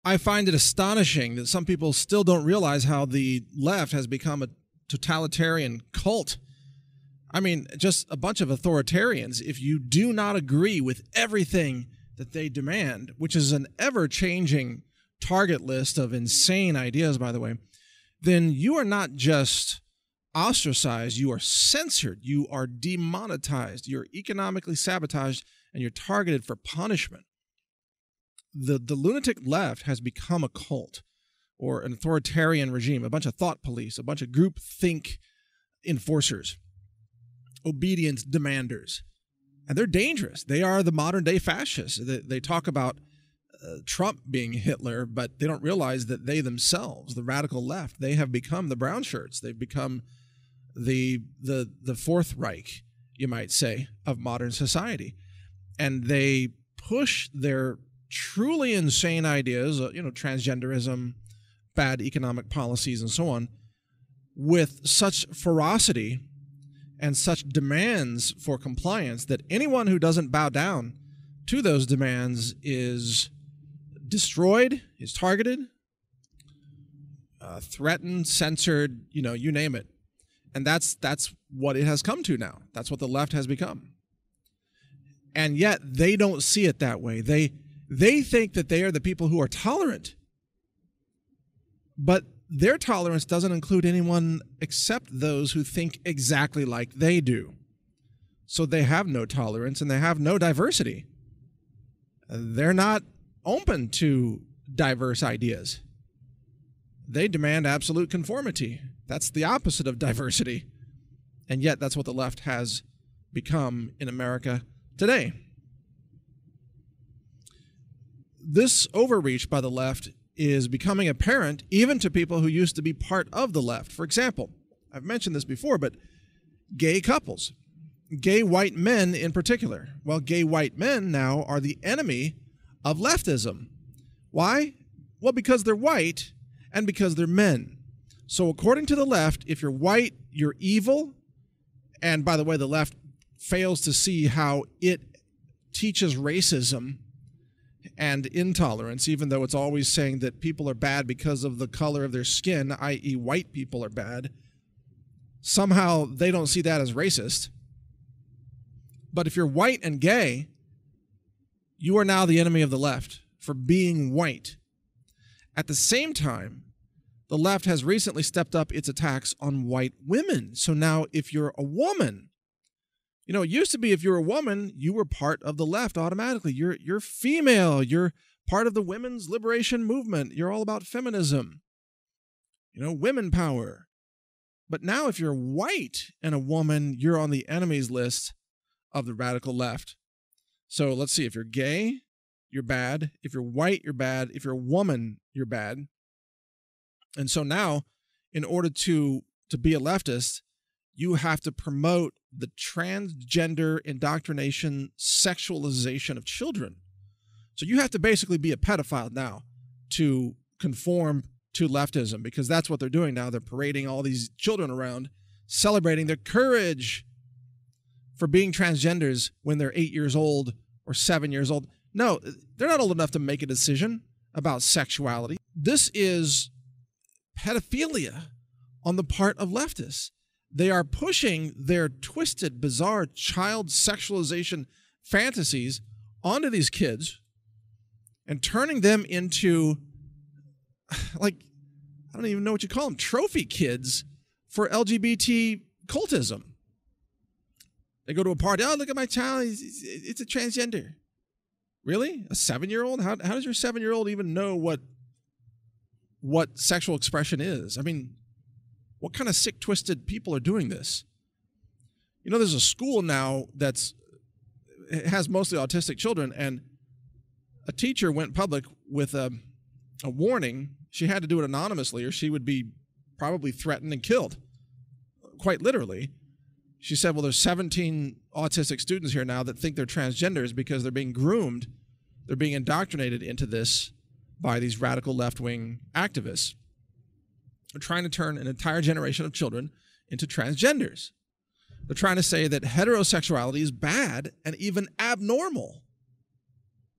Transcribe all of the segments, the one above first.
I find it astonishing that some people still don't realize how the left has become a totalitarian cult. I mean, just a bunch of authoritarians. If you do not agree with everything that they demand, which is an ever-changing target list of insane ideas, by the way, then you are not just ostracized, you are censored, you are demonetized, you're economically sabotaged, and you're targeted for punishment. The lunatic left has become a cult or an authoritarian regime, a bunch of thought police, a bunch of group think enforcers, obedience demanders. And they're dangerous. They are the modern day fascists. They talk about Trump being Hitler, but they don't realize that they themselves, the radical left, they have become the brown shirts. They've become the Fourth Reich, you might say, of modern society. And they push their truly insane ideas, transgenderism, bad economic policies, and so on, with such ferocity and such demands for compliance that anyone who doesn't bow down to those demands is destroyed, is targeted, threatened, censored, you name it. And that's what it has come to now. That's what the left has become. And yet they don't see it that way. They think that they are the people who are tolerant. But their tolerance doesn't include anyone except those who think exactly like they do. So they have no tolerance and they have no diversity. They're not open to diverse ideas. They demand absolute conformity. That's the opposite of diversity. And yet that's what the left has become in America today. This overreach by the left is becoming apparent even to people who used to be part of the left. For example, I've mentioned this before, but gay couples, gay white men in particular. Well, gay white men now are the enemy of leftism. Why? Well, because they're white and because they're men. So according to the left, if you're white, you're evil. And by the way, the left fails to see how it teaches racism and intolerance, even though it's always saying that people are bad because of the color of their skin, i.e. white people are bad. Somehow they don't see that as racist. But if you're white and gay, you are now the enemy of the left for being white. At the same time, the left has recently stepped up its attacks on white women. So now if you're a woman, it used to be if you're a woman, you were part of the left automatically. You're female. You're part of the women's liberation movement. You're all about feminism, women power. But now if you're white and a woman, you're on the enemies list of the radical left. So let's see. If you're gay, you're bad. If you're white, you're bad. If you're a woman, you're bad. And so now, in order to be a leftist, you have to promote the transgender indoctrination, sexualization of children. So you have to basically be a pedophile now to conform to leftism, because that's what they're doing now. They're parading all these children around, celebrating their courage for being transgenders when they're 8 years old or 7 years old. No, they're not old enough to make a decision about sexuality. This is pedophilia on the part of leftists. They are pushing their twisted, bizarre child sexualization fantasies onto these kids and turning them into, I don't even know what you call them, trophy kids for LGBT cultism. They go to a party, oh, look at my child, it's a transgender. Really? A 7-year-old? How does your 7-year-old even know what sexual expression is? I mean, what kind of sick, twisted people are doing this? There's a school now it has mostly autistic children, and a teacher went public with a warning. She had to do it anonymously or she would be probably threatened and killed, quite literally. She said, well, there's 17 autistic students here now that think they're transgenders because they're being groomed. They're being indoctrinated into this by these radical left-wing activists. They're trying to turn an entire generation of children into transgenders. They're trying to say that heterosexuality is bad and even abnormal.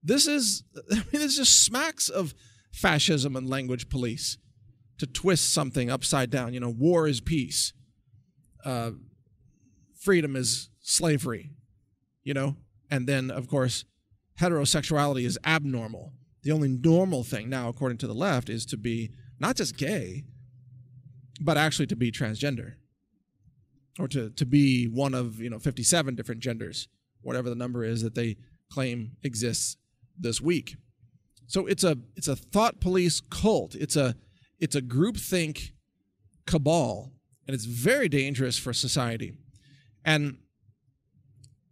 This just smacks of fascism and language police, to twist something upside down. War is peace. Freedom is slavery, and then, of course, heterosexuality is abnormal. The only normal thing now, according to the left, is to be not just gay, but actually to be transgender, or to be one of 57 different genders, whatever the number is that they claim exists this week. So it's a thought police cult. It's a groupthink cabal, and it's very dangerous for society. And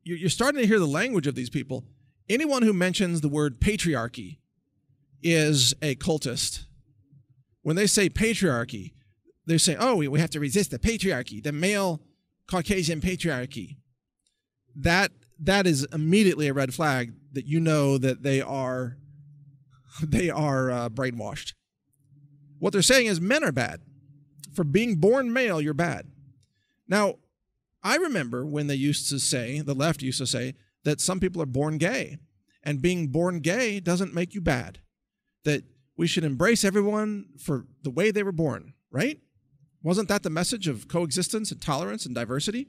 you're starting to hear the language of these people. Anyone who mentions the word patriarchy is a cultist. When they say patriarchy, they're saying, oh, we have to resist the patriarchy, the male Caucasian patriarchy. That is immediately a red flag that that they are brainwashed. What they're saying is men are bad. For being born male, you're bad. Now, I remember when the left used to say that some people are born gay, and being born gay doesn't make you bad. That we should embrace everyone for the way they were born, right? Wasn't that the message of coexistence and tolerance and diversity?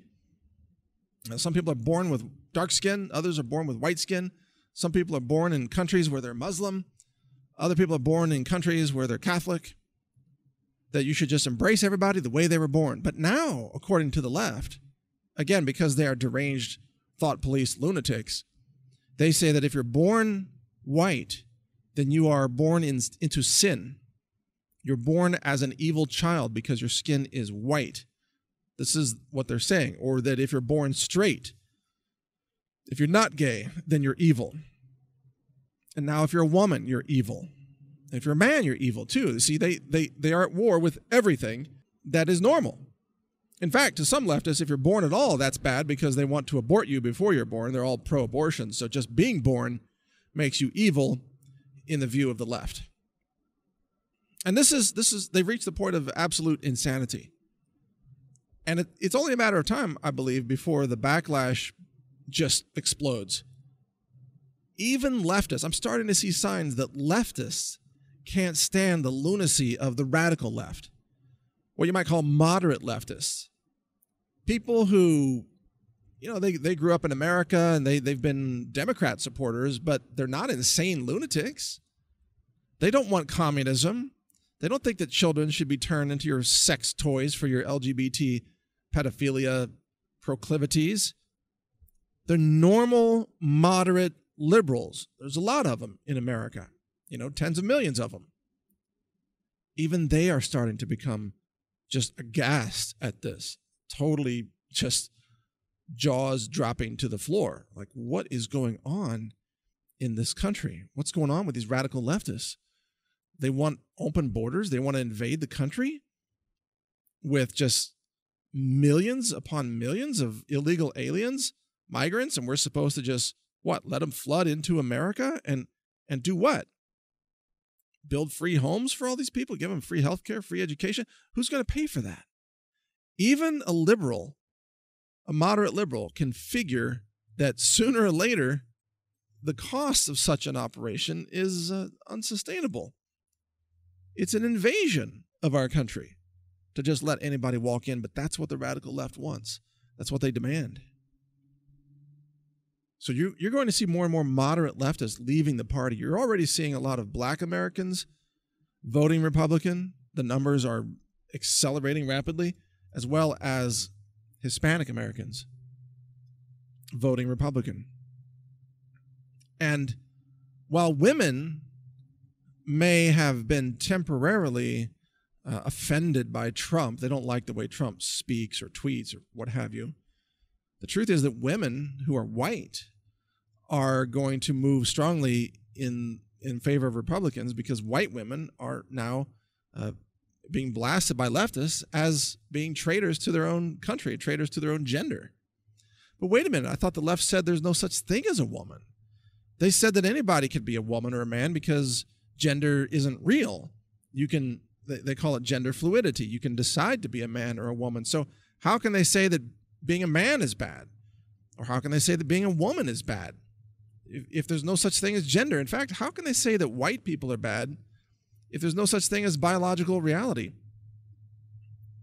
Some people are born with dark skin, others are born with white skin. Some people are born in countries where they're Muslim. Other people are born in countries where they're Catholic. That you should just embrace everybody the way they were born. But now, according to the left, again, because they are deranged thought police lunatics, they say that if you're born white, then you are born into sin. You're born as an evil child because your skin is white. This is what they're saying. Or that if you're born straight, if you're not gay, then you're evil. And now if you're a woman, you're evil. If you're a man, you're evil too. See, they are at war with everything that is normal. In fact, to some leftists, if you're born at all, that's bad because they want to abort you before you're born. They're all pro-abortion. So just being born makes you evil in the view of the left. And they've reached the point of absolute insanity. And it's only a matter of time, I believe, before the backlash just explodes. Even leftists, I'm starting to see signs that leftists can't stand the lunacy of the radical left, what you might call moderate leftists. People who, they grew up in America and they've been Democrat supporters, but they're not insane lunatics. They don't want communism. They don't think that children should be turned into your sex toys for your LGBT pedophilia proclivities. They're normal, moderate liberals. There's a lot of them in America, tens of millions of them. Even they are starting to become just aghast at this, totally just jaws dropping to the floor. Like, what is going on in this country? What's going on with these radical leftists? They want open borders. They want to invade the country with just millions upon millions of illegal aliens, migrants, and we're supposed to just, let them flood into America and do what? Build free homes for all these people, give them free health care, free education? Who's going to pay for that? Even a moderate liberal, can figure that sooner or later, the cost of such an operation is unsustainable. It's an invasion of our country to just let anybody walk in, but that's what the radical left wants. That's what they demand. So you're going to see more and more moderate leftists leaving the party. You're already seeing a lot of black Americans voting Republican. The numbers are accelerating rapidly, as well as Hispanic Americans voting Republican. And while women may have been temporarily offended by Trump, they don't like the way Trump speaks or tweets or what have you. The truth is that women who are white are going to move strongly in favor of Republicans because white women are now being blasted by leftists as being traitors to their own country, traitors to their own gender. But wait a minute, I thought the left said there's no such thing as a woman. They said that anybody could be a woman or a man because gender isn't real. They call it gender fluidity. You can decide to be a man or a woman. So how can they say that being a man is bad? Or how can they say that being a woman is bad? If there's no such thing as gender. In fact, how can they say that white people are bad if there's no such thing as biological reality?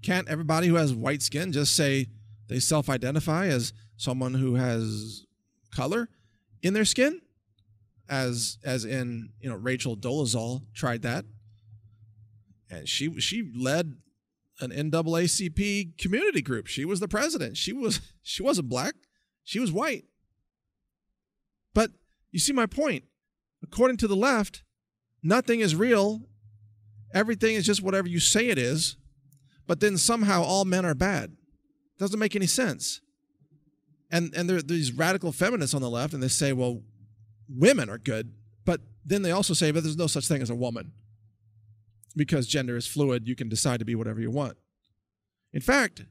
Can't everybody who has white skin just say they self-identify as someone who has color in their skin? As in, Rachel Dolezal tried that. And she led an NAACP community group. She was the president. She wasn't black. She was white. But you see my point. According to the left, nothing is real. Everything is just whatever you say it is. But then somehow all men are bad. Doesn't make any sense. And there are these radical feminists on the left, and they say, well, women are good. But then they also say, but there's no such thing as a woman. Because gender is fluid, you can decide to be whatever you want. In fact,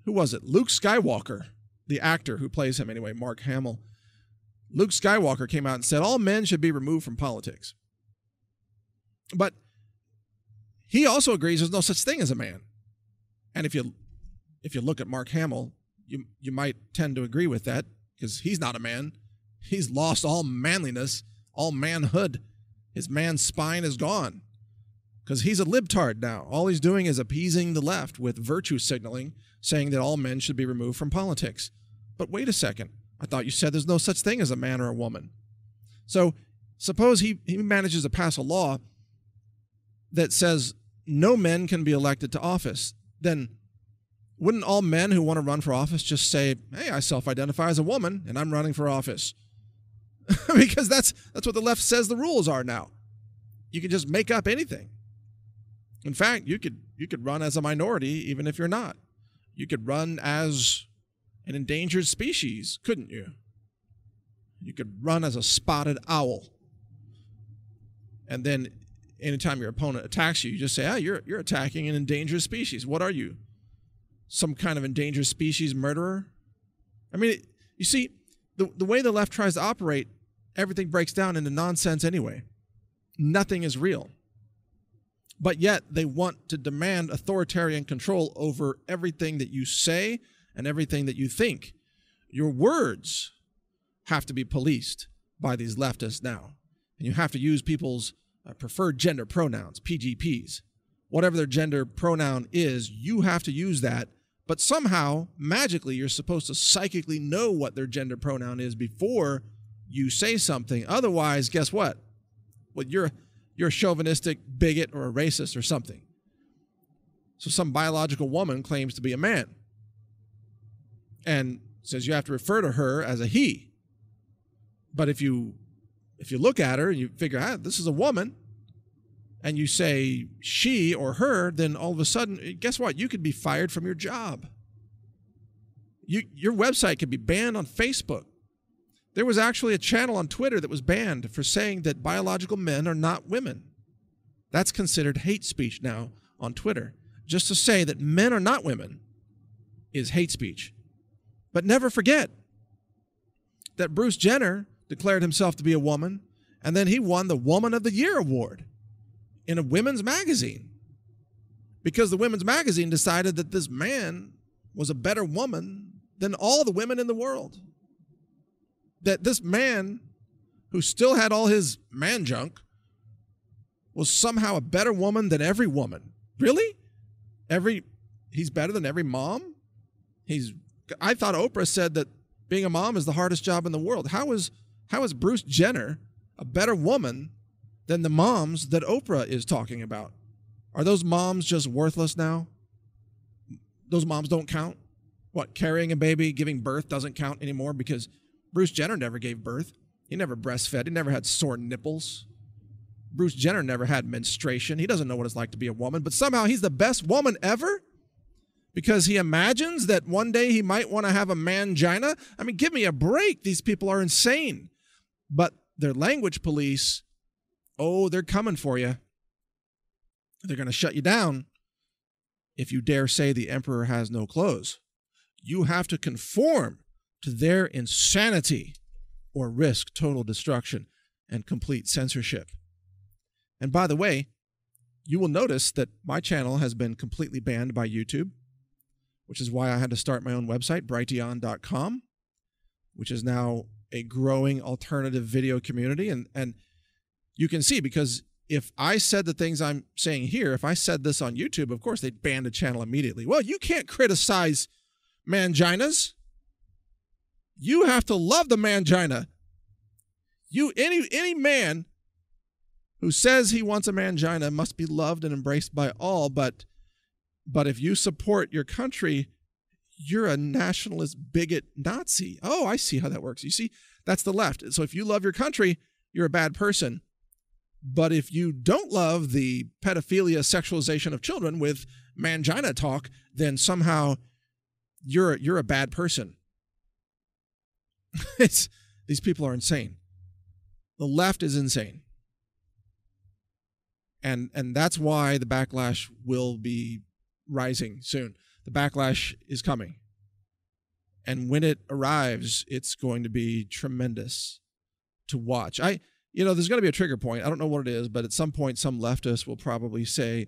who was it? Luke Skywalker, the actor who plays him anyway, Mark Hamill. Luke Skywalker came out and said all men should be removed from politics. But he also agrees there's no such thing as a man. And if you look at Mark Hamill, you might tend to agree with that because he's not a man. He's lost all manliness, all manhood. His man spine is gone because he's a libtard now. All he's doing is appeasing the left with virtue signaling, saying that all men should be removed from politics. But wait a second. I thought you said there's no such thing as a man or a woman. So suppose he manages to pass a law that says no men can be elected to office. Then wouldn't all men who want to run for office just say, hey, I self-identify as a woman and I'm running for office? Because that's what the left says the rules are now. You can just make up anything. In fact, you could run as a minority even if you're not. You could run as an endangered species, couldn't you? You could run as a spotted owl. And then anytime your opponent attacks you, you just say, you're attacking an endangered species. What are you? Some kind of endangered species murderer? I mean, you see, the way the left tries to operate, everything breaks down into nonsense anyway. Nothing is real. But yet they want to demand authoritarian control over everything that you say and everything that you think. Your words have to be policed by these leftists now. And you have to use people's preferred gender pronouns, PGPs. Whatever their gender pronoun is, you have to use that. But somehow, magically, you're supposed to psychically know what their gender pronoun is before you say something. Otherwise, guess what? Well, you're a chauvinistic bigot or a racist or something. So some biological woman claims to be a man and says you have to refer to her as a he. But if you look at her and you figure, this is a woman, and you say she or her, then all of a sudden, guess what? You could be fired from your job. Your website could be banned on Facebook. There was actually a channel on Twitter that was banned for saying that biological men are not women. That's considered hate speech now on Twitter. Just to say that men are not women is hate speech. But never forget that Bruce Jenner declared himself to be a woman, and then he won the Woman of the Year award in a women's magazine because the women's magazine decided that this man was a better woman than all the women in the world. That this man, who still had all his man junk, was somehow a better woman than every woman. Really? He's better than every mom? I thought Oprah said that being a mom is the hardest job in the world. How is Bruce Jenner a better woman than the moms that Oprah is talking about? Are those moms just worthless now? Those moms don't count? What, carrying a baby, giving birth doesn't count anymore because Bruce Jenner never gave birth. He never breastfed. He never had sore nipples. Bruce Jenner never had menstruation. He doesn't know what it's like to be a woman, but somehow he's the best woman ever because he imagines that one day he might want to have a mangina. I mean, give me a break. These people are insane. But their language police, they're coming for you. They're going to shut you down if you dare say the emperor has no clothes. You have to conform to their insanity or risk total destruction and complete censorship. And by the way, you will notice that my channel has been completely banned by YouTube, which is why I had to start my own website, brighteon.com, which is now a growing alternative video community. And you can see, because if I said the things I'm saying here, if I said this on YouTube, of course they'd ban the channel immediately. Well, you can't criticize manginas. You have to love the mangina. Any man who says he wants a mangina must be loved and embraced by all, but if you support your country, you're a nationalist, bigot, Nazi. Oh, I see how that works. You see, that's the left. So if you love your country, you're a bad person. But if you don't love the pedophilia, sexualization of children with mangina talk, then somehow you're a bad person. These people are insane. The left is insane. And that's why the backlash will be rising soon. The backlash is coming. And when it arrives, it's going to be tremendous to watch. There's going to be a trigger point. I don't know what it is, but at some point, some leftist will probably say,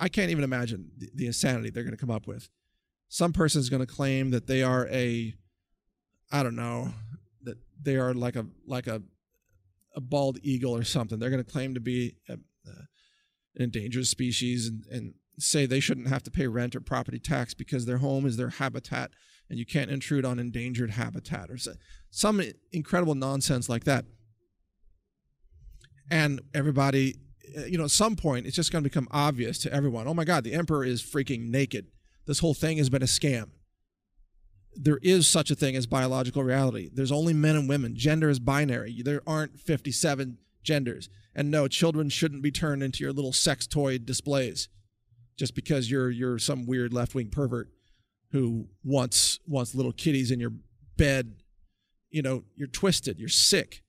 I can't even imagine the insanity they're going to come up with. Some person is going to claim that they are that they are like a bald eagle or something. They're going to claim to be an endangered species and say they shouldn't have to pay rent or property tax because their home is their habitat and you can't intrude on endangered habitat or some incredible nonsense like that. And everybody, at some point, it's just going to become obvious to everyone. Oh my God, the emperor is freaking naked. This whole thing has been a scam. There is such a thing as biological reality. There's only men and women. Gender is binary. There aren't 57 genders. And no, children shouldn't be turned into your little sex toy displays just because you're some weird left-wing pervert who wants little kitties in your bed. You're twisted. You're sick.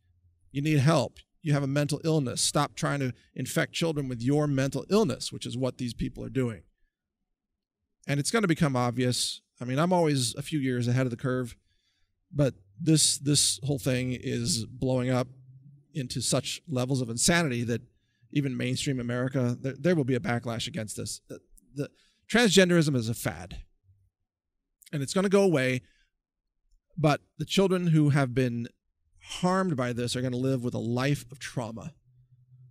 You need help. You have a mental illness. Stop trying to infect children with your mental illness, which is what these people are doing. And it's going to become obvious. I mean, I'm always a few years ahead of the curve, but this whole thing is blowing up into such levels of insanity that even mainstream America, there will be a backlash against this. The transgenderism is a fad, and it's going to go away, but the children who have been harmed by this are going to live with a life of trauma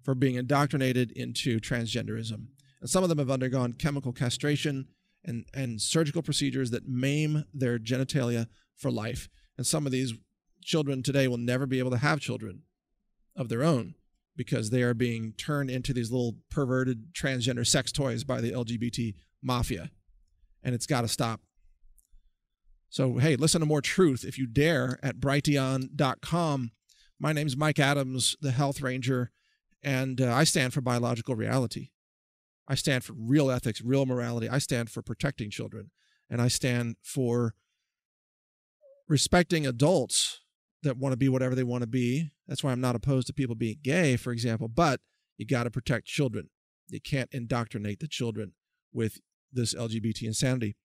for being indoctrinated into transgenderism. And some of them have undergone chemical castration and surgical procedures that maim their genitalia for life. And some of these children today will never be able to have children of their own because they are being turned into these little perverted transgender sex toys by the LGBT mafia. And it's got to stop. So, hey, listen to more truth if you dare at Brighteon.com. My name's Mike Adams, the Health Ranger, and I stand for biological reality. I stand for real ethics, real morality. I stand for protecting children, and I stand for respecting adults that want to be whatever they want to be. That's why I'm not opposed to people being gay, for example, but you got to protect children. You can't indoctrinate the children with this LGBT insanity.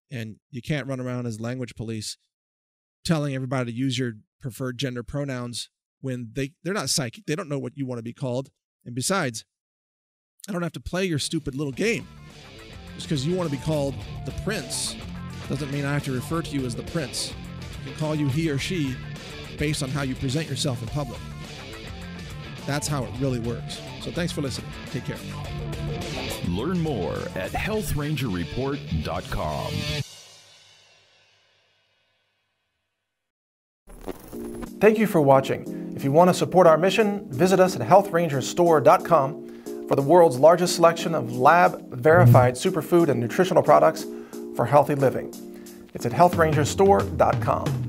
And you can't run around as language police telling everybody to use your preferred gender pronouns when they're not psychic. They don't know what you want to be called. And besides, I don't have to play your stupid little game. Just because you want to be called the prince doesn't mean I have to refer to you as the prince. I can call you he or she based on how you present yourself in public. That's how it really works. So thanks for listening. Take care. Learn more at healthrangerreport.com. Thank you for watching. If you want to support our mission, visit us at healthrangerstore.com for the world's largest selection of lab-verified superfood and nutritional products for healthy living. It's at healthrangerstore.com.